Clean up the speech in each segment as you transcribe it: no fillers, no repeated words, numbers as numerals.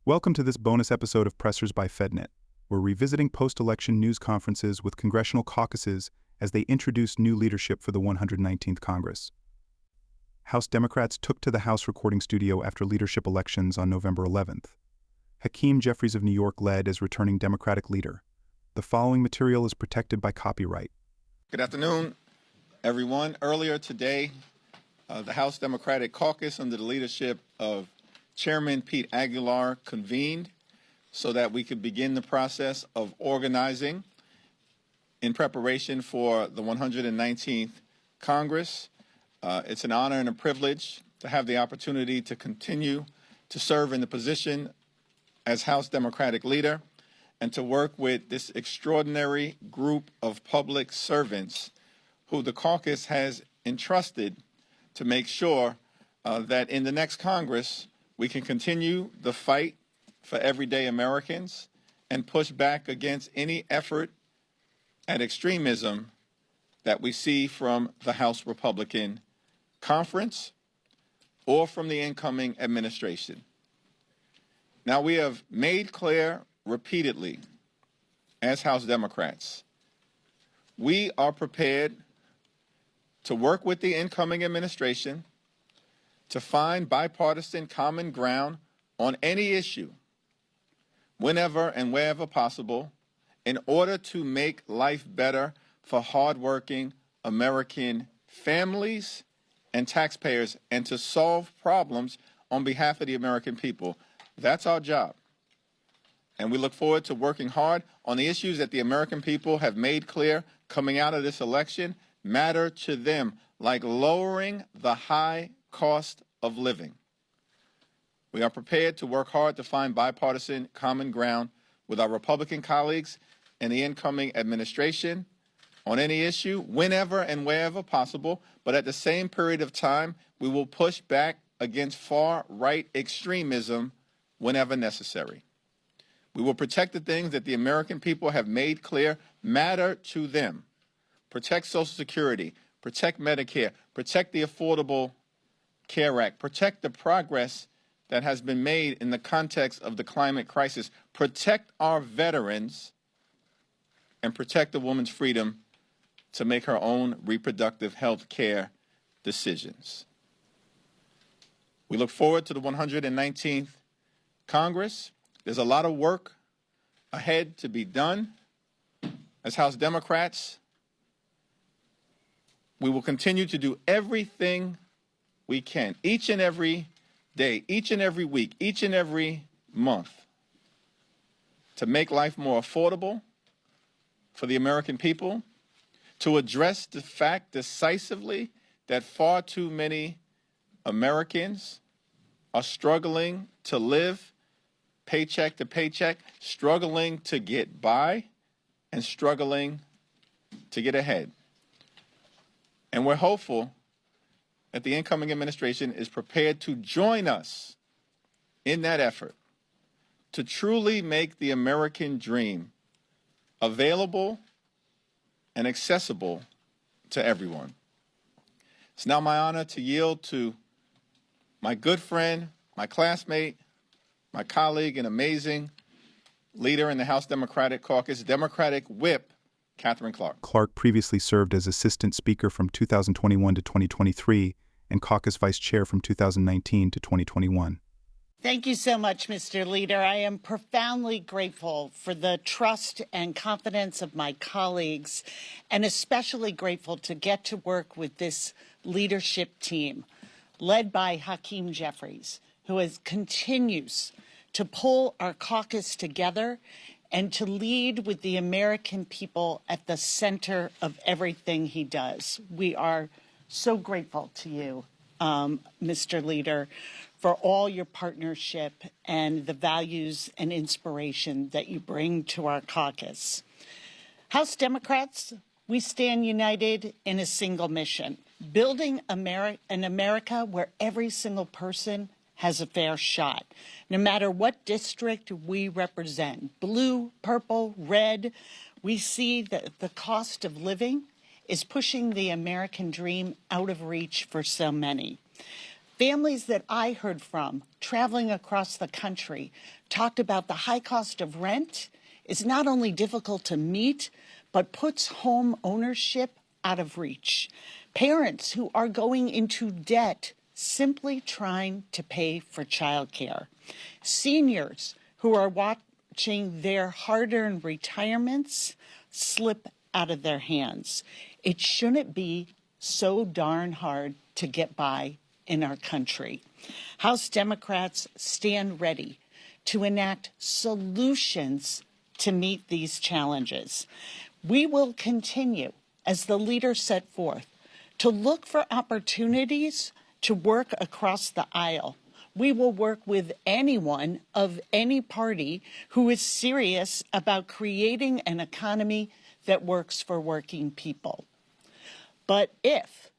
Welcome to this bonus episode of Pressers by FedNet. We're revisiting post-election news conferences with congressional caucuses as they introduce new leadership for the 119th Congress. House Democrats took to the House recording studio after leadership elections on November 11th. Hakeem Jeffries of New York led as returning Democratic leader. The following material is protected by copyright. Good afternoon, everyone. Earlier today, the House Democratic Caucus, under the leadership of Chairman Pete Aguilar, convened so that we could begin the process of organizing in preparation for the 119th Congress. It's an honor and a privilege to have the opportunity to continue to serve in the position as House Democratic leader and to work with this extraordinary group of public servants who the caucus has entrusted to make sure that in the next Congress we can continue the fight for everyday Americans and push back against any effort at extremism that we see from the House Republican Conference or from the incoming administration. Now, we have made clear repeatedly as House Democrats, we are prepared to work with the incoming administration to find bipartisan common ground on any issue, whenever and wherever possible, in order to make life better for hardworking American families and taxpayers and to solve problems on behalf of the American people. That's our job. And we look forward to working hard on the issues that the American people have made clear coming out of this election matter to them, like lowering the high cost of living. We are prepared to work hard to find bipartisan common ground with our Republican colleagues and the incoming administration on any issue, whenever and wherever possible, but at the same period of time, we will push back against far-right extremism whenever necessary. We will protect the things that the American people have made clear matter to them. Protect Social Security, protect Medicare, protect the Affordable Care Act, protect the progress that has been made in the context of the climate crisis, protect our veterans, and protect a woman's freedom to make her own reproductive health care decisions. We look forward to the 119th Congress. There's a lot of work ahead to be done. As House Democrats, we will continue to do everything we can, each and every day, each and every week, each and every month, to make life more affordable for the American people, to address the fact decisively that far too many Americans are struggling to live paycheck to paycheck, struggling to get by, and struggling to get ahead. And we're hopeful that the incoming administration is prepared to join us in that effort to truly make the American dream available and accessible to everyone. It's now my honor to yield to my good friend, my classmate, my colleague, and amazing leader in the House Democratic Caucus, Democratic Whip, Catherine Clark. Clark previously served as Assistant Speaker from 2021 to 2023 and Caucus Vice Chair from 2019 to 2021. Thank you so much, Mr. Leader. I am profoundly grateful for the trust and confidence of my colleagues, and especially grateful to get to work with this leadership team led by Hakeem Jeffries, who continues to pull our caucus together and to lead with the American people at the center of everything he does. We are so grateful to you, Mr. Leader, for all your partnership and the values and inspiration that you bring to our caucus. House Democrats, we stand united in a single mission, building an America where every single person has a fair shot, no matter what district we represent, blue, purple, red. We see that the cost of living is pushing the American dream out of reach for so many. Families that I heard from traveling across the country talked about the high cost of rent is not only difficult to meet, but puts home ownership out of reach. Parents who are going into debt simply trying to pay for childcare. Seniors who are watching their hard-earned retirements slip out of their hands. It shouldn't be so darn hard to get by in our country. House Democrats stand ready to enact solutions to meet these challenges. We will continue, as the leader set forth, to look for opportunities to work across the aisle. We will work with anyone of any party who is serious about creating an economy that works for working people. But if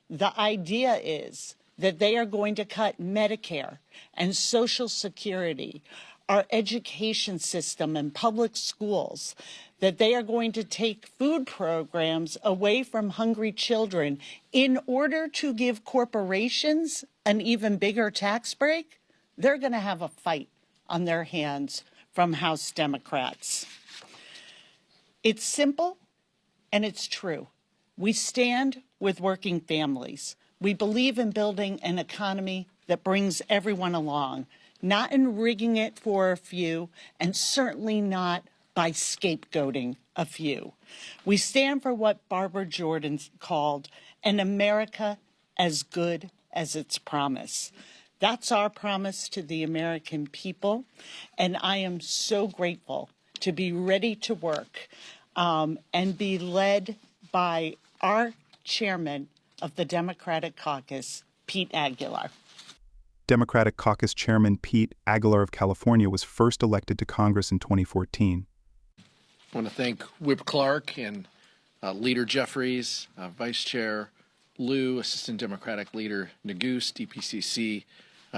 the idea is that they are going to cut Medicare and Social Security, our education system and public schools, that they are going to take food programs away from hungry children in order to give corporations an even bigger tax break, they're going to have a fight on their hands from House Democrats. It's simple and it's true. We stand with working families. We believe in building an economy that brings everyone along, not in rigging it for a few, and certainly not by scapegoating a few. We stand for what Barbara Jordan called an America as good as its promise. That's our promise to the American people, and I am so grateful to be ready to work and be led by our chairman of the Democratic Caucus, Pete Aguilar. Democratic Caucus Chairman Pete Aguilar of California was first elected to Congress in 2014. I want to thank Whip Clark and Leader Jeffries, Vice Chair Lieu, Assistant Democratic Leader Neguse, DPCC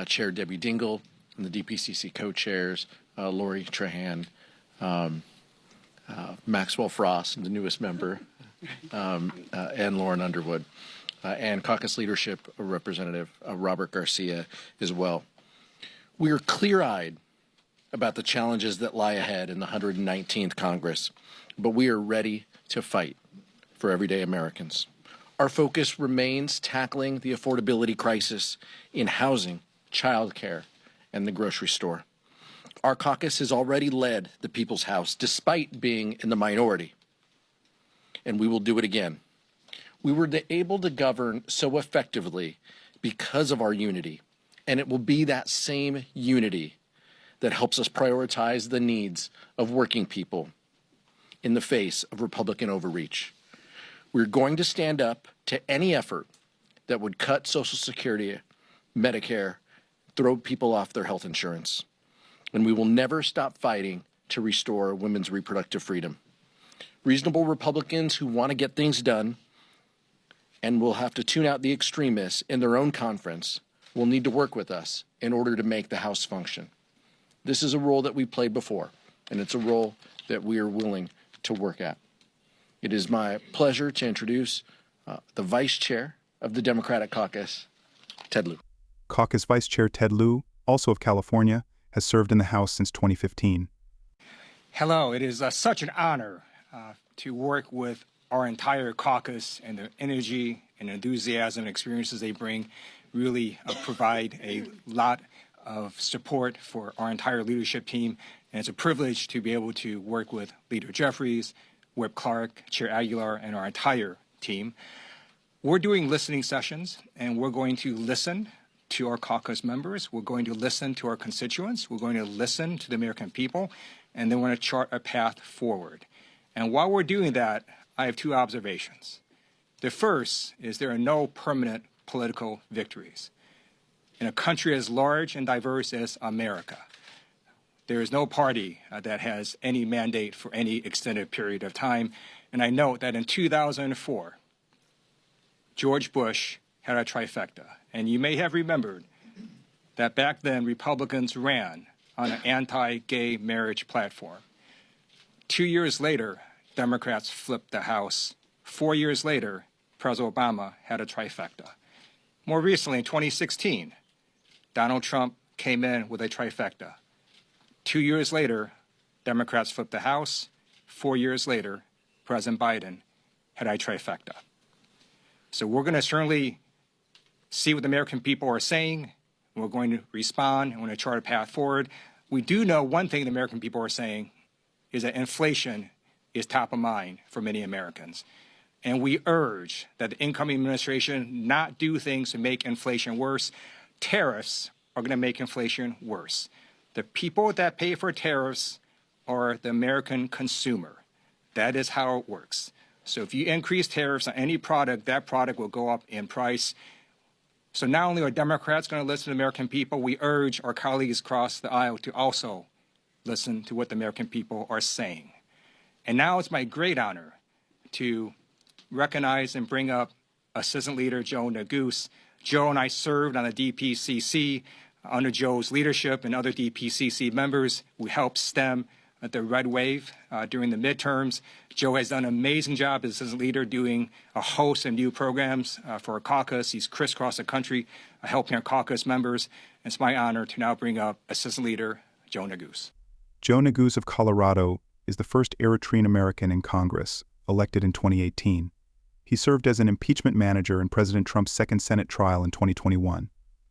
Chair Debbie Dingell, and the DPCC co-chairs Lori Trahan, Maxwell Frost, the newest member, and Lauren Underwood, and Caucus Leadership Representative Robert Garcia as well. We are clear-eyed about the challenges that lie ahead in the 119th Congress, but we are ready to fight for everyday Americans. Our focus remains tackling the affordability crisis in housing, childcare, and the grocery store. Our caucus has already led the People's House despite being in the minority, and we will do it again. We were able to govern so effectively because of our unity, and it will be that same unity that helps us prioritize the needs of working people in the face of Republican overreach. We're going to stand up to any effort that would cut Social Security, Medicare, throw people off their health insurance. And we will never stop fighting to restore women's reproductive freedom. Reasonable Republicans who want to get things done and will have to tune out the extremists in their own conference will need to work with us in order to make the House function. This is a role that we played before, and it's a role that we are willing to work at. It is my pleasure to introduce the Vice Chair of the Democratic Caucus, Ted Lieu. Caucus Vice Chair Ted Lieu, also of California, has served in the House since 2015. Hello, it is such an honor to work with our entire caucus, and the energy and enthusiasm and experiences they bring really provide a lot of support for our entire leadership team. And it's a privilege to be able to work with Leader Jeffries, Whip Clark, Chair Aguilar, and our entire team. We're doing listening sessions, and we're going to listen to our caucus members. We're going to listen to our constituents. We're going to listen to the American people, and then we're going to chart a path forward. And while we're doing that, I have two observations. The first is there are no permanent political victories. In a country as large and diverse as America, there is no party that has any mandate for any extended period of time. And I note that in 2004, George Bush had a trifecta. And you may have remembered that back then Republicans ran on an anti-gay marriage platform. 2 years later, Democrats flipped the House. 4 years later, President Obama had a trifecta. More recently, in 2016, Donald Trump came in with a trifecta. 2 years later, Democrats flipped the House. 4 years later, President Biden had a trifecta. So we're going to certainly see what the American people are saying. We're going to respond and we're going to chart a path forward. We do know one thing the American people are saying is that inflation is top of mind for many Americans. And we urge that the incoming administration not do things to make inflation worse. Tariffs are going to make inflation worse. The people that pay for tariffs are the American consumer. That is how it works. So if you increase tariffs on any product, that product will go up in price. So not only are Democrats going to listen to the American people, we urge our colleagues across the aisle to also listen to what the American people are saying. And now it's my great honor to recognize and bring up Assistant Leader Joe Neguse. Joe and I served on the DPCC under Joe's leadership and other DPCC members. We helped stem the red wave during the midterms. Joe has done an amazing job as assistant leader doing a host of new programs for our caucus. He's crisscrossed the country helping our caucus members. It's my honor to now bring up Assistant Leader Joe Neguse. Joe Neguse of Colorado is the first Eritrean American in Congress, elected in 2018. He served as an impeachment manager in President Trump's second Senate trial in 2021.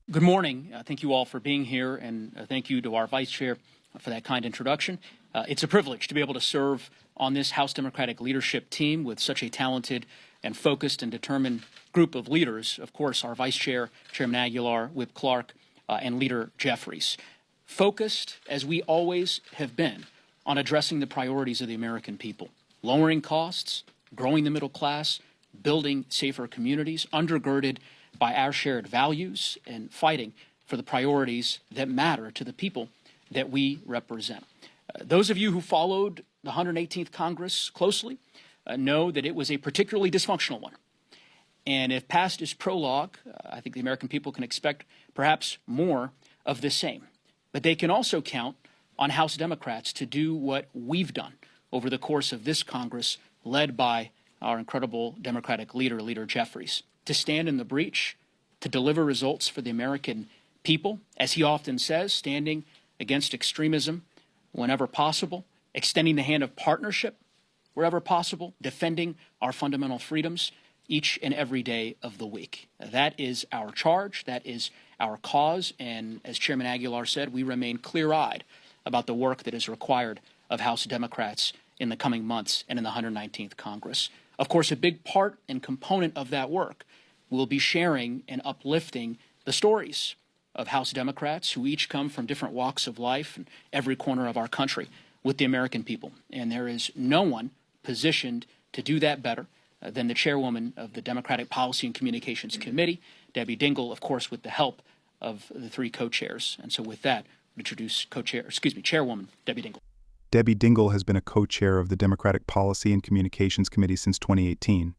Good morning. Thank you all for being here, and thank you to our Vice Chair for that kind introduction. It's a privilege to be able to serve on this House Democratic leadership team with such a talented and focused and determined group of leaders. Of course, our Vice Chair, Chairman Aguilar, Whip Clark, and Leader Jeffries. Focused, as we always have been, on addressing the priorities of the American people, lowering costs, growing the middle class, building safer communities, undergirded by our shared values, and fighting for the priorities that matter to the people that we represent. Those of you who followed the 118th Congress closely know that it was a particularly dysfunctional one. And if past is prologue, I think the American people can expect perhaps more of the same. But they can also count on House Democrats to do what we've done over the course of this Congress, led by our incredible Democratic leader, Leader Jeffries, to stand in the breach, to deliver results for the American people, as he often says, standing against extremism whenever possible, extending the hand of partnership wherever possible, defending our fundamental freedoms each and every day of the week. That is our charge. That is our cause. And as Chairman Aguilar said, we remain clear-eyed about the work that is required of House Democrats in the coming months and in the 119th Congress. Of course, a big part and component of that work will be sharing and uplifting the stories of House Democrats who each come from different walks of life in every corner of our country with the American people. And there is no one positioned to do that better than the chairwoman of the Democratic Policy and Communications Committee, Debbie Dingell, of course, with the help of the three co-chairs. And so with that, I introduce Chairwoman Debbie Dingell. Debbie Dingell has been a co-chair of the Democratic Policy and Communications Committee since 2018.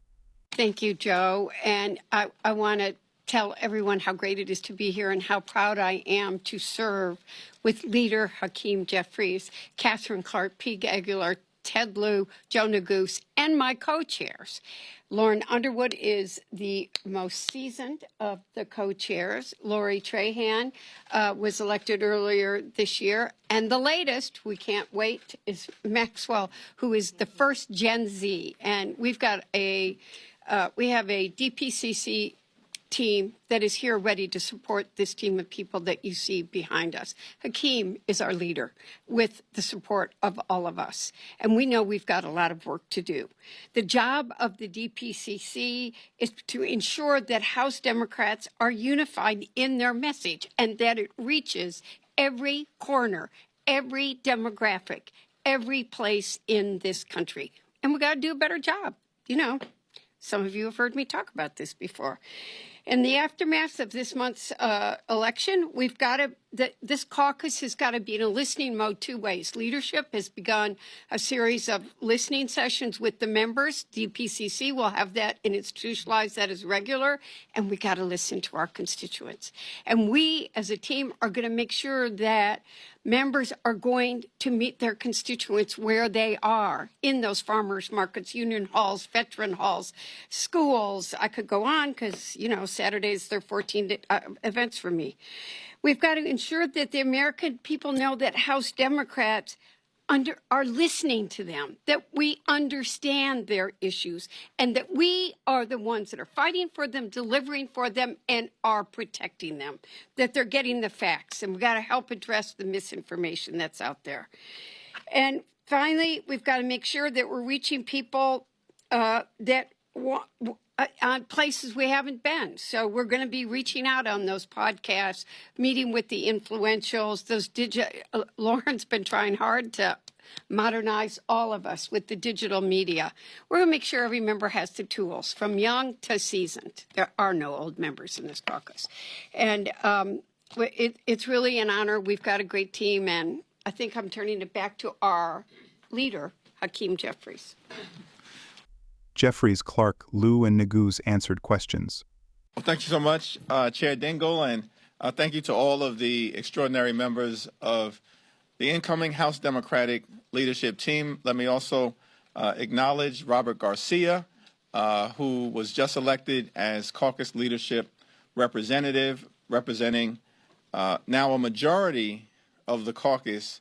Thank you, Joe. And I want to tell everyone how great it is to be here and how proud I am to serve with Leader Hakeem Jeffries, Catherine Clark, Pete Aguilar, Ted Lieu, Joe Neguse, and my co-chairs. Lauren Underwood is the most seasoned of the co-chairs. Lori Trahan was elected earlier this year. And the latest, we can't wait, is Maxwell, who is the first Gen Z. And we've got we have a DPCC team that is here ready to support this team of people that you see behind us. Hakeem is our leader with the support of all of us. And we know we've got a lot of work to do. The job of the DPCC is to ensure that House Democrats are unified in their message and that it reaches every corner, every demographic, every place in this country. And we got to do a better job. You know, some of you have heard me talk about this before. In the aftermath of this month's election, we've got to this caucus has got to be in a listening mode two ways. Leadership has begun a series of listening sessions with the members. DPCC will have that and institutionalize that as regular, and we got to listen to our constituents. And we, as a team, are going to make sure that members are going to meet their constituents where they are, in those farmers markets, union halls, veteran halls, schools. I could go on because, you know, Saturdays, there are 14 events for me. We've got to ensure that the American people know that House Democrats are listening to them, that we understand their issues, and that we are the ones that are fighting for them, delivering for them, and are protecting them, that they're getting the facts, and we've got to help address the misinformation that's out there. And finally, we've got to make sure that we're reaching people that on places we haven't been. So we're going to be reaching out on those podcasts, meeting with the influentials. Lauren's been trying hard to modernize all of us with the digital media. We're going to make sure every member has the tools, from young to seasoned. There are no old members in this caucus. And it's really an honor. We've got a great team, and I think I'm turning it back to our leader, Hakeem Jeffries. Jeffries, Clark, Liu, and Naguz answered questions. Well, thank you so much, Chair Dingell, and thank you to all of the extraordinary members of the incoming House Democratic leadership team. Let me also acknowledge Robert Garcia, who was just elected as caucus leadership representative, representing now a majority of the caucus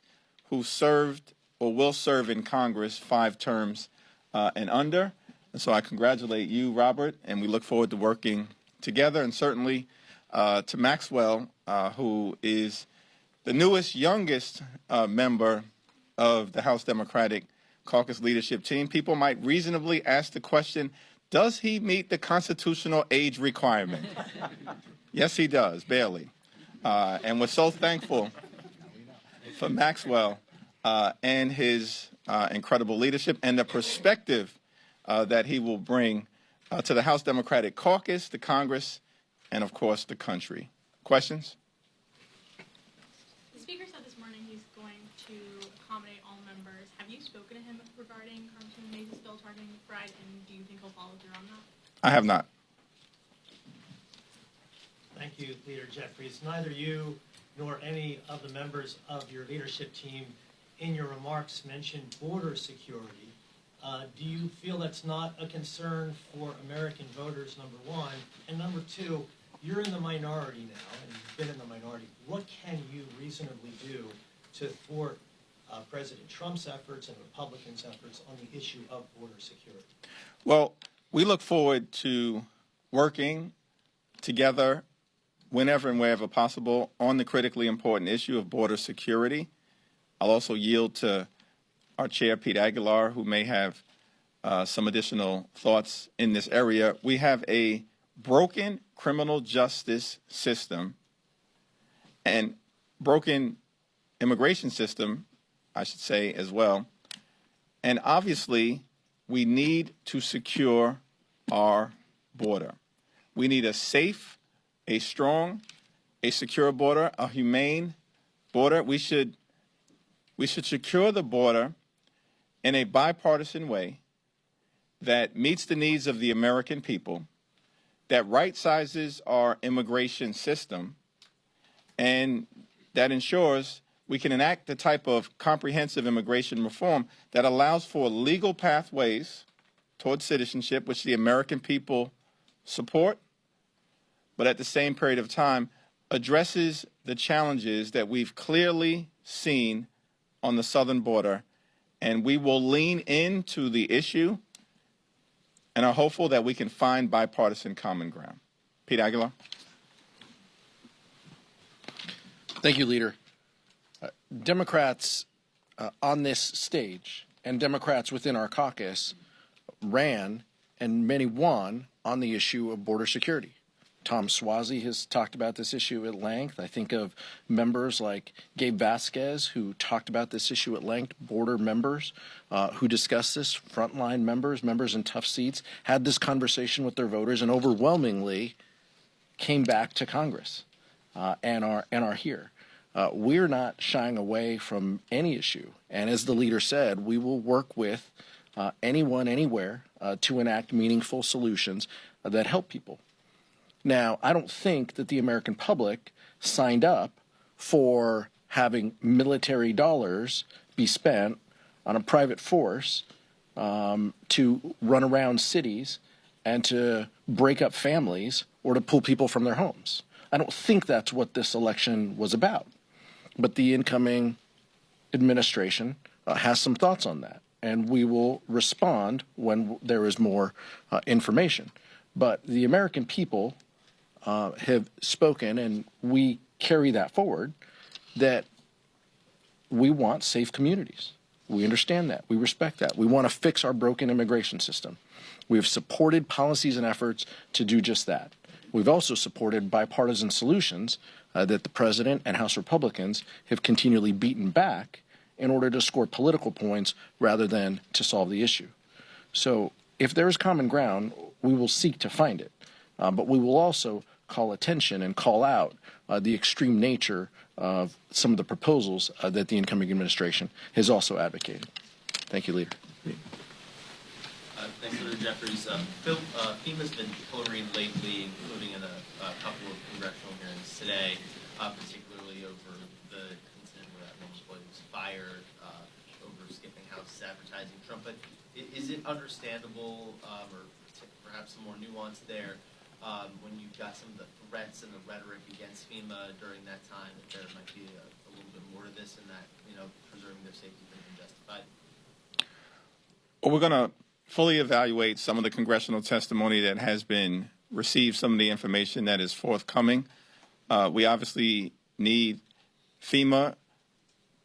who served or will serve in Congress 5 terms and under. And so I congratulate you, Robert, and we look forward to working together, and certainly to Maxwell, who is the newest, youngest member of the House Democratic Caucus leadership team. People might reasonably ask the question, does he meet the constitutional age requirement? Yes, he does, barely. And we're so thankful for Maxwell and his incredible leadership and the perspective that he will bring to the House Democratic Caucus, the Congress, and, of course, the country. Questions? The Speaker said this morning he's going to accommodate all members. Have you spoken to him regarding Congressman Mays' bill targeting McBride, and do you think he'll follow through on that? I have not. Thank you, Leader Jeffries. Neither you nor any of the members of your leadership team in your remarks mentioned border security. Do you feel that's not a concern for American voters, number one? And number two, you're in the minority now, and you've been in the minority. What can you reasonably do to thwart President Trump's efforts and Republicans' efforts on the issue of border security? Well, we look forward to working together whenever and wherever possible on the critically important issue of border security. I'll also yield to our chair, Pete Aguilar, who may have some additional thoughts in this area. We have a broken criminal justice system and broken immigration system, I should say, as well. And obviously, we need to secure our border. We need a safe, a strong, a secure border, a humane border. We should secure the border in a bipartisan way that meets the needs of the American people, that right-sizes our immigration system, and that ensures we can enact the type of comprehensive immigration reform that allows for legal pathways towards citizenship, which the American people support, but at the same period of time addresses the challenges that we've clearly seen on the southern border. And we will lean into the issue and are hopeful that we can find bipartisan common ground. Pete Aguilar. Thank you, Leader. Democrats on this stage and Democrats within our caucus ran and many won on the issue of border security. Tom Suozzi has talked about this issue at length. I think of members like Gabe Vasquez, who talked about this issue at length, border members who discussed this, frontline members in tough seats, had this conversation with their voters, and overwhelmingly came back to Congress and are here. we're not shying away from any issue. And as the leader said, we will work with anyone, anywhere, to enact meaningful solutions that help people. Now, I don't think that the American public signed up for having military dollars be spent on a private force to run around cities and to break up families or to pull people from their homes. I don't think that's what this election was about. But the incoming administration has some thoughts on that, and we will respond when there is more information. But the American people have spoken, and we carry that forward, that we want safe communities. We understand that. We respect that. We want to fix our broken immigration system. We have supported policies and efforts to do just that. We've also supported bipartisan solutions that the president and House Republicans have continually beaten back in order to score political points rather than to solve the issue. So if there is common ground, we will seek to find it. But we will also call attention and call out the extreme nature of some of the proposals that the incoming administration has also advocated. Thank you, Leader. Thanks, Senator Jeffries. Phil, FEMA's been pulling lately, including in a couple of congressional hearings today, particularly over the incident where that woman's boy was fired over skipping House advertising Trump. But is it understandable, or perhaps some more nuance there, when you've got some of the threats and the rhetoric against FEMA during that time, that there might be a little bit more to this, and that, preserving their safety could have been justified? Well, we're going to fully evaluate some of the congressional testimony that has been received, some of the information that is forthcoming. We obviously need FEMA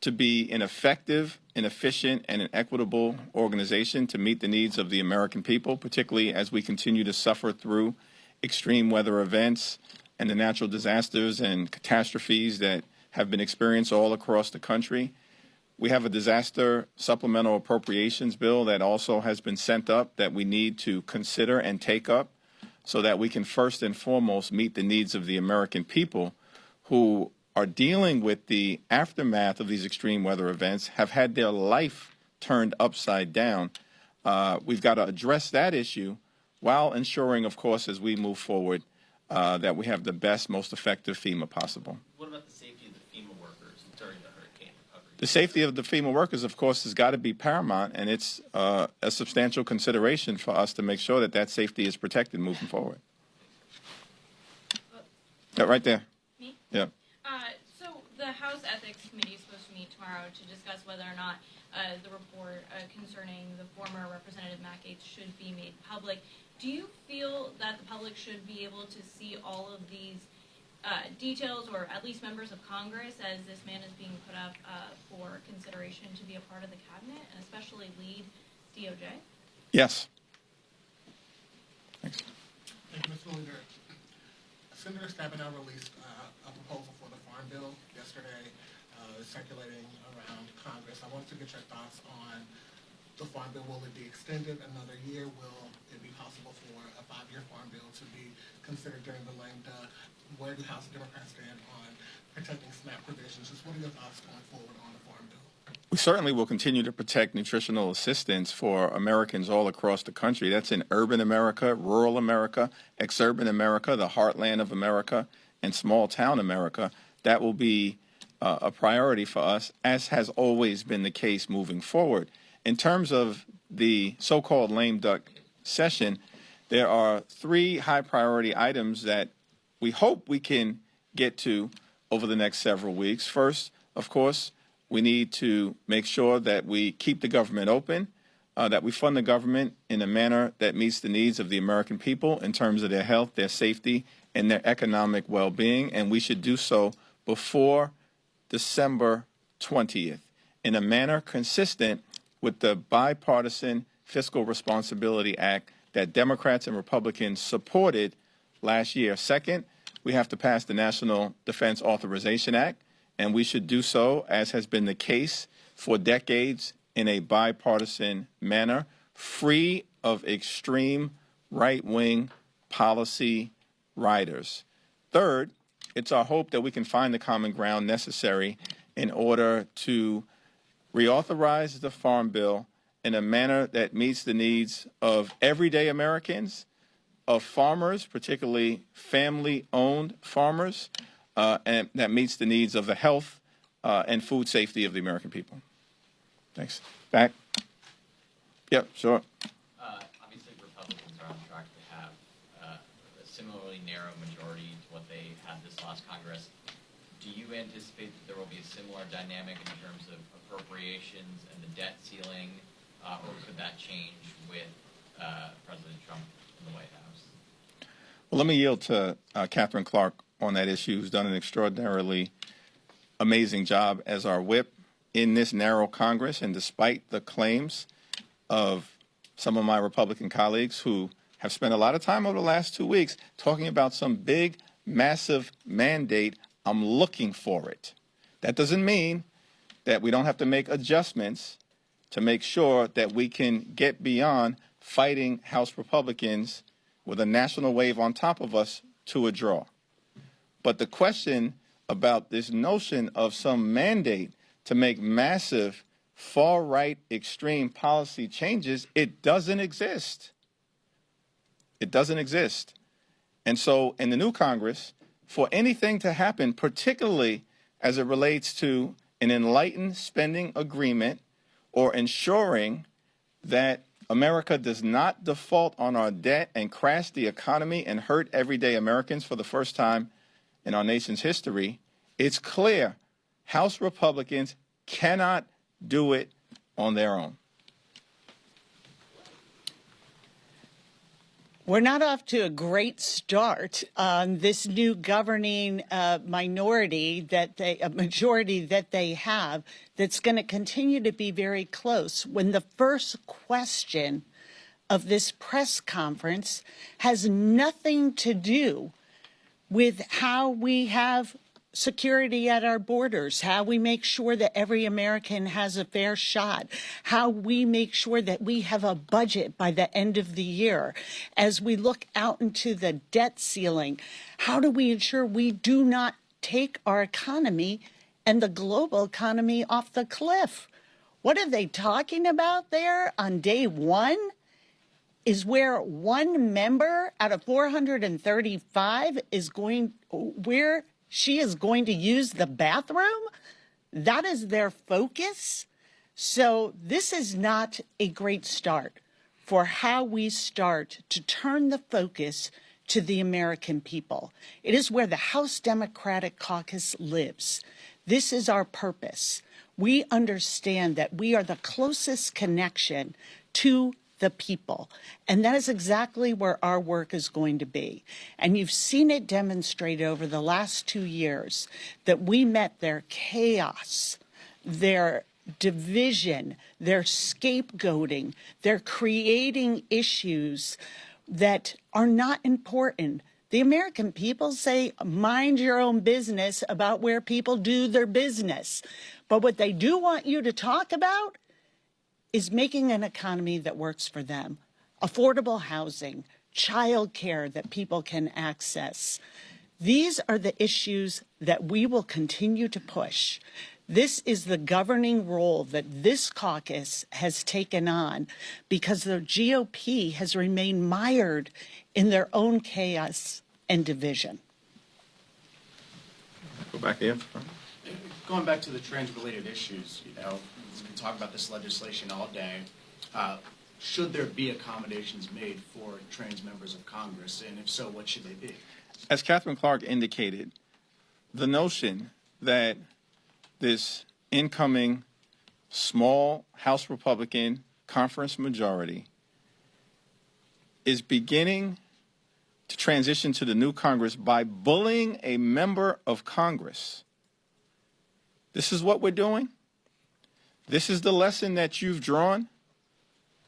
to be an effective, an efficient, and an equitable organization to meet the needs of the American people, particularly as we continue to suffer through extreme weather events and the natural disasters and catastrophes that have been experienced all across the country. We have a disaster supplemental appropriations bill that also has been sent up that we need to consider and take up so that we can first and foremost meet the needs of the American people who are dealing with the aftermath of these extreme weather events, have had their life turned upside down. We've got to address that issue while ensuring, of course, as we move forward, that we have the best, most effective FEMA possible. What about the safety of the FEMA workers during the hurricane recovery? The safety of the FEMA workers, of course, has got to be paramount, and it's a substantial consideration for us to make sure that that safety is protected moving forward. Yeah, right there. Me? Yeah. So the House Ethics Committee is supposed to meet tomorrow to discuss whether or not the report concerning the former Representative Matt Gaetz should be made public. Do you feel that the public should be able to see all of these details, or at least members of Congress, as this man is being put up for consideration to be a part of the cabinet, and especially lead DOJ? Yes. Thanks. Thank you, Mr. Leader. Senator Stabenow released a proposal for the Farm Bill yesterday, circulating around Congress. I wanted to get your thoughts on the Farm Bill. Will it be extended another year? Will it be possible for a 5-year Farm Bill to be considered during the length? Where do House Democrats stand on protecting SNAP provisions? Just what are your thoughts going forward on the Farm Bill? We certainly will continue to protect nutritional assistance for Americans all across the country. That's in urban America, rural America, exurban America, the heartland of America, and small town America. That will be a priority for us, as has always been the case moving forward. In terms of the so-called lame duck session, there are 3 high priority items that we hope we can get to over the next several weeks. First, of course, we need to make sure that we keep the government open, that we fund the government in a manner that meets the needs of the American people in terms of their health, their safety, and their economic well-being, and we should do so before December 20th in a manner consistent with the Bipartisan Fiscal Responsibility Act that Democrats and Republicans supported last year. Second, we have to pass the National Defense Authorization Act, and we should do so, as has been the case for decades, in a bipartisan manner, free of extreme right-wing policy riders. Third, it's our hope that we can find the common ground necessary in order to reauthorize the Farm Bill in a manner that meets the needs of everyday Americans, of farmers, particularly family-owned farmers, and that meets the needs of the health and food safety of the American people. Thanks. Back. Yep, sure. Obviously, Republicans are on track to have a similarly narrow majority to what they had this last Congress. Do you anticipate that there will be a similar dynamic in terms of appropriations and the debt ceiling, or could that change with President Trump in the White House? Well, let me yield to Catherine Clark on that issue, who's done an extraordinarily amazing job as our whip in this narrow Congress, and despite the claims of some of my Republican colleagues who have spent a lot of time over the last 2 weeks talking about some big, massive mandate, I'm looking for it. That doesn't mean that we don't have to make adjustments to make sure that we can get beyond fighting House Republicans with a national wave on top of us to a draw. But the question about this notion of some mandate to make massive far-right extreme policy changes, it doesn't exist. It doesn't exist. And so in the new Congress, for anything to happen, particularly as it relates to an enlightened spending agreement or ensuring that America does not default on our debt and crash the economy and hurt everyday Americans for the first time in our nation's history, it's clear House Republicans cannot do it on their own. We're not off to a great start on this new governing majority that they have that's going to continue to be very close when the first question of this press conference has nothing to do with how we have security at our borders, how we make sure that every American has a fair shot, how we make sure that we have a budget by the end of the year. As we look out into the debt ceiling, how do we ensure we do not take our economy and the global economy off the cliff? What are they talking about there on day one? Is where one member out of 435 is going, where she is going to use the bathroom? That is their focus. So this is not a great start for how we start to turn the focus to the American people. It is where the House Democratic Caucus lives. This is our purpose. We understand that we are the closest connection to the people. And that is exactly where our work is going to be. And you've seen it demonstrate over the last 2 years that we met their chaos, their division, their scapegoating, their creating issues that are not important. The American people say, mind your own business about where people do their business. But what they do want you to talk about is making an economy that works for them, affordable housing, child care that people can access. These are the issues that we will continue to push. This is the governing role that this caucus has taken on because the GOP has remained mired in their own chaos and division. Go back here. Going back to the trans-related issues, we can talk about this legislation all day. Should there be accommodations made for trans members of Congress, and if so, what should they be? As Catherine Clark indicated, the notion that this incoming small House Republican conference majority is beginning to transition to the new Congress by bullying a member of Congress. This is what we're doing. This is the lesson that you've drawn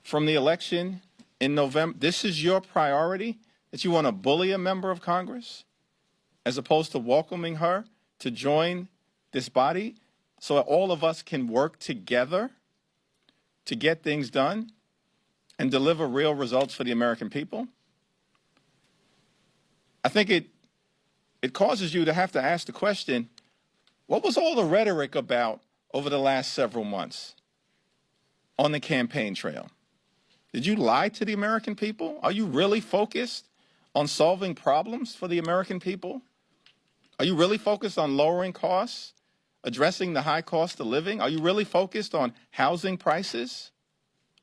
from the election in November. This is your priority, that you want to bully a member of Congress as opposed to welcoming her to join this body so that all of us can work together to get things done and deliver real results for the American people. I think it it causes you to have to ask the question, what was all the rhetoric about over the last several months on the campaign trail? Did you lie to the American people? Are you really focused on solving problems for the American people? Are you really focused on lowering costs, addressing the high cost of living? Are you really focused on housing prices?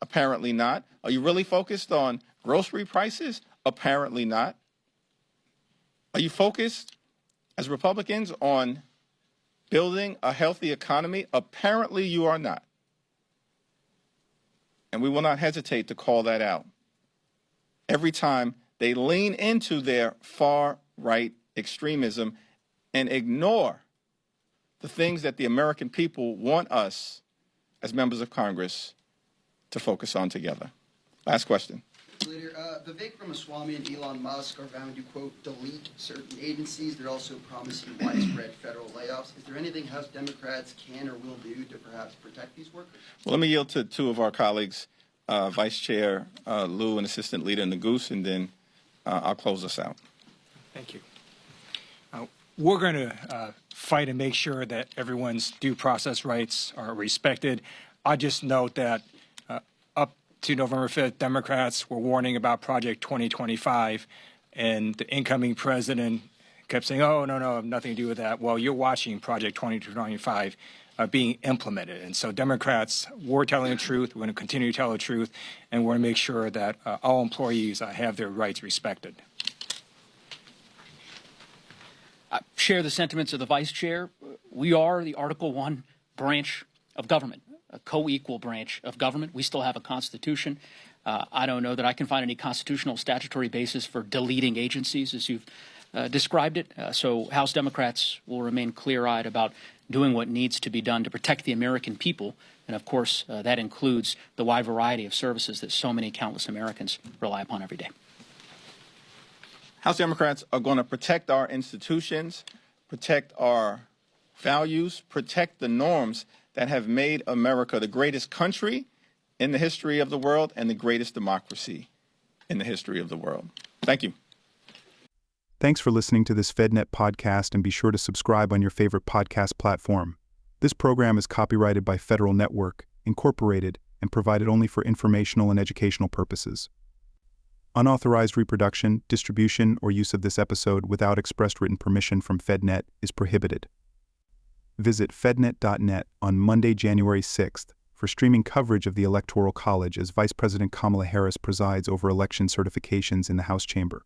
Apparently not. Are you really focused on grocery prices? Apparently not. Are you focused, as Republicans, on building a healthy economy? Apparently you are not. And we will not hesitate to call that out every time they lean into their far-right extremism and ignore the things that the American people want us, as members of Congress, to focus on together. Last question. Leader, Vivek Ramaswamy and Elon Musk are bound to, quote, delete certain agencies. They're also promising widespread federal layoffs. Is there anything House Democrats can or will do to perhaps protect these workers? Well, let me yield to two of our colleagues, Vice Chair Lou and Assistant Leader Nagus, and then I'll close us out. Thank you. We're going to fight and make sure that everyone's due process rights are respected. I just note that up to November 5th, Democrats were warning about Project 2025, and the incoming president kept saying, oh, no, nothing to do with that. Well, you're watching Project 2025 being implemented. And so Democrats, we're telling the truth. We're going to continue to tell the truth, and we're going to make sure that all employees have their rights respected. I share the sentiments of the Vice Chair. We are the Article I branch of government, a co-equal branch of government. We still have a Constitution. I don't know that I can find any constitutional statutory basis for deleting agencies as you've described it. So House Democrats will remain clear-eyed about doing what needs to be done to protect the American people. And, of course, that includes the wide variety of services that so many countless Americans rely upon every day. House Democrats are going to protect our institutions, protect our values, protect the norms that have made America the greatest country in the history of the world and the greatest democracy in the history of the world. Thank you. Thanks for listening to this FedNet podcast, and be sure to subscribe on your favorite podcast platform. This program is copyrighted by Federal Network, Incorporated, and provided only for informational and educational purposes. Unauthorized reproduction, distribution, or use of this episode without expressed written permission from FedNet is prohibited. Visit fednet.net on Monday, January 6th for streaming coverage of the Electoral College as Vice President Kamala Harris presides over election certifications in the House chamber.